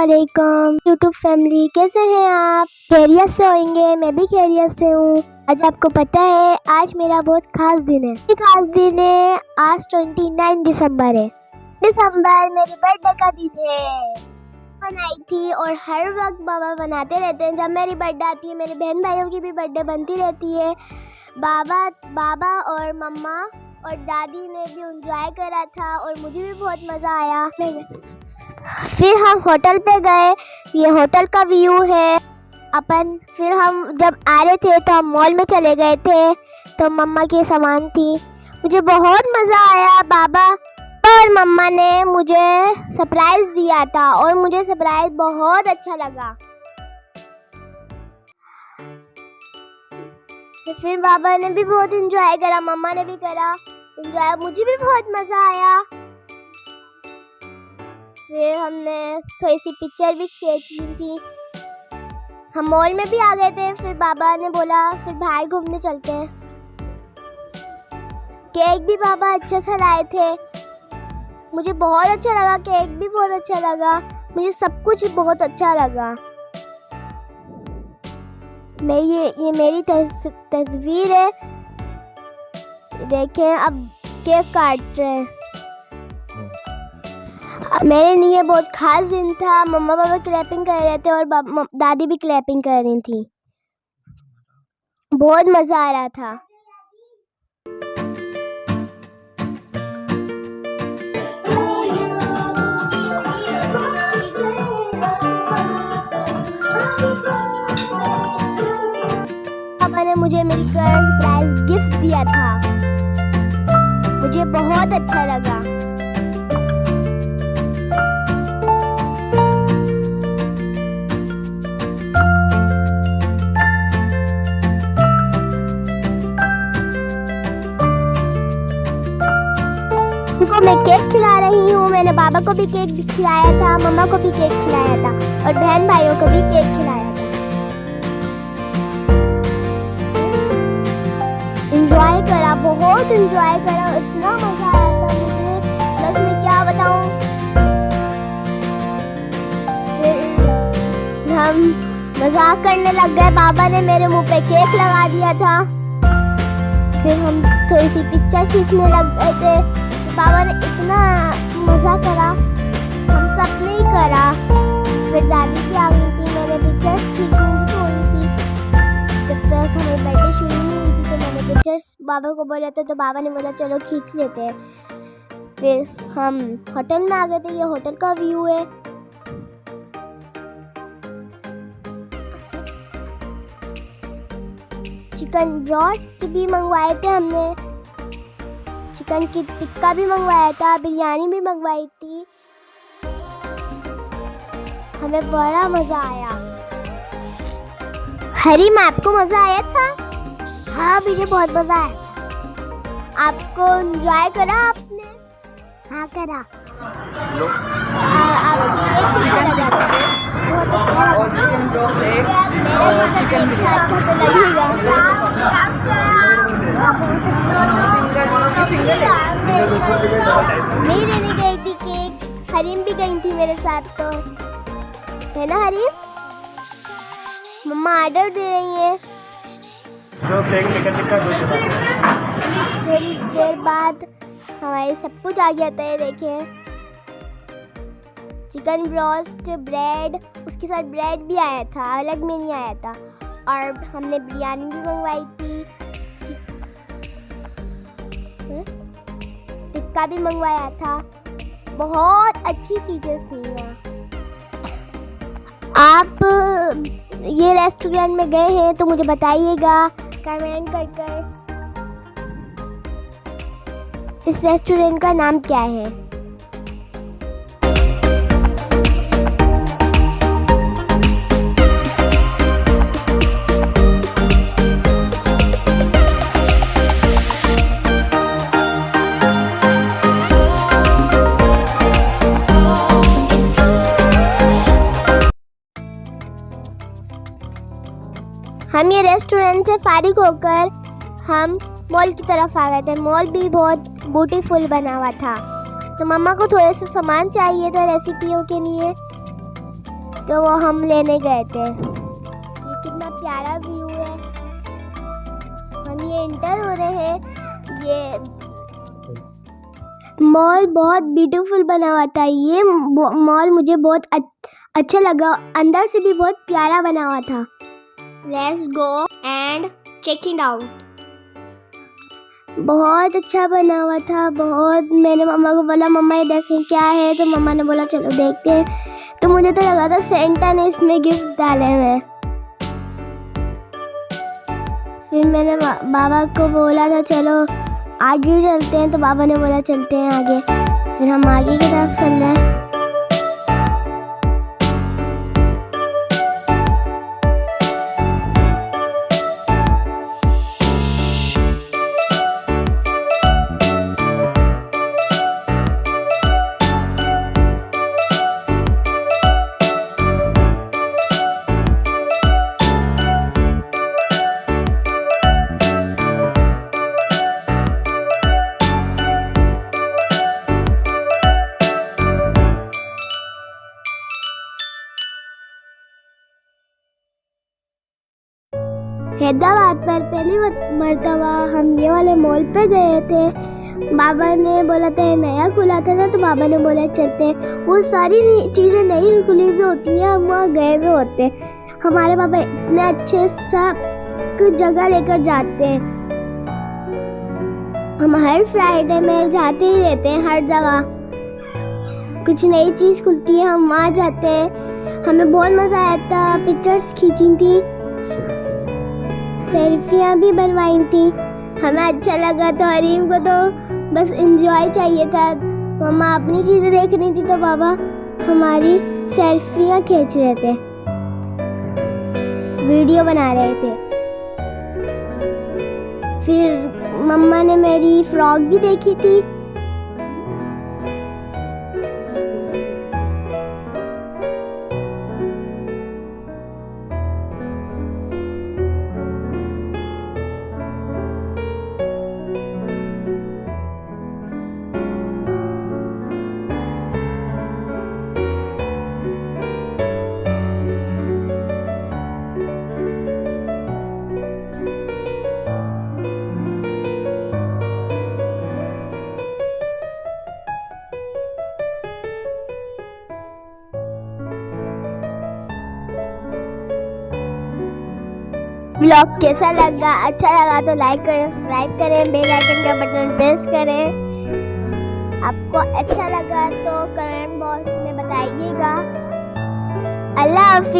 अस्सलामुअलैकुम YouTube family, कैसे हैं आप? खैरियत से होंगे, मैं भी खैरियत से हूँ। आज आपको पता है आज मेरा बहुत खास दिन है। आज 29 दिसंबर है। दिसंबर मेरी बर्थडे का दिन है। बनाई थी और हर वक्त बाबा बनाते रहते हैं। जब मेरी बर्थडे आती है मेरे बहन भाइयों की भी बर्थडे बनती रहती है। बाबा और मम्मा और दादी ने भी एंजॉय करा था और मुझे भी बहुत मज़ा आया। फिर हम होटल पे गए, ये होटल का व्यू है। फिर हम जब आ रहे थे तो हम मॉल में चले गए थे, तो मम्मा के सामान थी। मुझे बहुत मज़ा आया। बाबा और मम्मा ने मुझे सरप्राइज़ दिया था और मुझे सरप्राइज़ बहुत अच्छा लगा। तो फिर बाबा ने भी बहुत एंजॉय करा, मम्मा ने भी करा एंजॉय, मुझे भी बहुत मज़ा आया। फिर हमने थोड़ी सी पिक्चर भी खींची थी। हम मॉल में भी आ गए थे। फिर बाबा ने बोला फिर बाहर घूमने चलते हैं। केक भी बाबा अच्छा सा लाए थे, मुझे बहुत अच्छा लगा। केक भी बहुत अच्छा लगा, मुझे सब कुछ बहुत अच्छा लगा। मैं ये मेरी तस्वीर है, देखें। अब केक काट रहे हैं। मेरे लिए बहुत खास दिन था। मम्मा पापा क्लैपिंग कर रहे थे और दादी भी क्लैपिंग कर रही थी। बहुत मज़ा आ रहा था। पापा ने मुझे मिलकर सरप्राइज गिफ्ट दिया था, मुझे बहुत अच्छा लगा। उनको मैं केक खिला रही हूँ। मैंने बाबा को भी केक खिलाया था, मम्मा को भी केक खिलाया था और बहन भाइयों को भी केक खिलाया था। एंजॉय करा, बहुत एंजॉय करा, इतना मजा आया था मुझे, बस मैं क्या बताऊँ। फिर हम मजाक करने लग गए। बाबा ने मेरे मुंह पे केक लगा दिया था। फिर हम थोड़ी सी पिक्चर खींचने लग गए थे। बाबा ने इतना मज़ा करा, हम सब ने ही करा। फिर दादी की आ गई थी, मैंने पिक्चर्स खींची थोड़ी सी। जब तक हमें बर्थडे शुरू नहीं हुई थी तो मैंने पिक्चर्स बाबा को बोला था, तो बाबा ने बोला चलो खींच लेते हैं। फिर हम होटल में आ गए थे। ये होटल का व्यू है। चिकन ब्रोस्ट भी मंगवाए थे हमने, चिकन की टिक्का भी मंगवाया था, बिरयानी भी मंगवाई थी। हमें बड़ा मजा आया। हरीम, आपको मजा आया था? हाँ, मुझे बहुत मजा आया। आपको एंजॉय करा आपने? हाँ करा। और चिकन ब्रोस्ट एक और चिकन सिंगल नहीं रहने गई थी केक। हरीम भी गई थी मेरे साथ, तो है ना हरीम? मम्मा ऑर्डर दे रही है। थोड़ी देर बाद हमारे सब कुछ आ गया था। ये देखें, चिकन ब्रोस्ट, ब्रेड, उसके साथ ब्रेड भी आया था, अलग में नहीं आया था। और हमने बिरयानी भी मंगवाई थी, टिक्का भी मंगवाया था। बहुत अच्छी चीज़ें थी यहाँ। आप ये रेस्टोरेंट में गए हैं तो मुझे बताइएगा कमेंट कर। इस रेस्टोरेंट का नाम क्या है? हम ये रेस्टोरेंट से फारिग होकर हम मॉल की तरफ आ गए थे। मॉल भी बहुत ब्यूटीफुल बना हुआ था। तो मम्मा को थोड़े से सामान चाहिए था रेसिपियों के लिए, तो वो हम लेने गए थे। ये कितना प्यारा व्यू है। हम ये एंटर हो रहे हैं। ये मॉल बहुत ब्यूटीफुल बना हुआ था। ये मॉल मुझे बहुत अच्छा लगा। अंदर से भी बहुत प्यारा बना हुआ था। Let's go and check it out. बहुत अच्छा बना हुआ था। बहुत, मैंने मम्मा को बोला मम्मा ये देखें क्या है, तो मम्मा ने बोला चलो देखते हैं। तो मुझे तो लगा था सेंटा ने इसमें गिफ्ट डाले हुए। फिर मैंने बाबा को बोला था चलो आगे चलते हैं, तो बाबा ने बोला चलते हैं आगे। फिर हम आगे की तरफ चल रहे हैं। हैदराबाद पर पहली मर्तबा हम ये वाले मॉल पे गए थे। बाबा ने बोला था नया खुला था ना, तो बाबा ने बोला चलते हैं। वो सारी चीज़ें नई खुली हुई होती हैं, हम वहाँ गए हुए होते हैं। हमारे बाबा इतने अच्छे सब जगह लेकर जाते हैं। हम हर फ्राइडे में जाते ही रहते हैं। हर जगह कुछ नई चीज़ खुलती है, हम वहाँ जाते हैं। हमें बहुत मज़ा आया था। पिक्चर्स खींची थी, सेल्फियाँ भी बनवाई थी। हमें अच्छा लगा। तो हरीम को तो बस एंजॉय चाहिए था। मम्मा अपनी चीज़ें देख रही थी, तो बाबा हमारी सेल्फियाँ खींच रहे थे, वीडियो बना रहे थे। फिर मम्मा ने मेरी फ्रॉक भी देखी थी। ब्लॉग कैसा लगा? अच्छा लगा तो लाइक करें, सब्सक्राइब करें, बेल आइकन का बटन प्रेस करें। आपको अच्छा लगा तो कमेंट बॉक्स में बताइएगा। अल्लाह हाफिज़।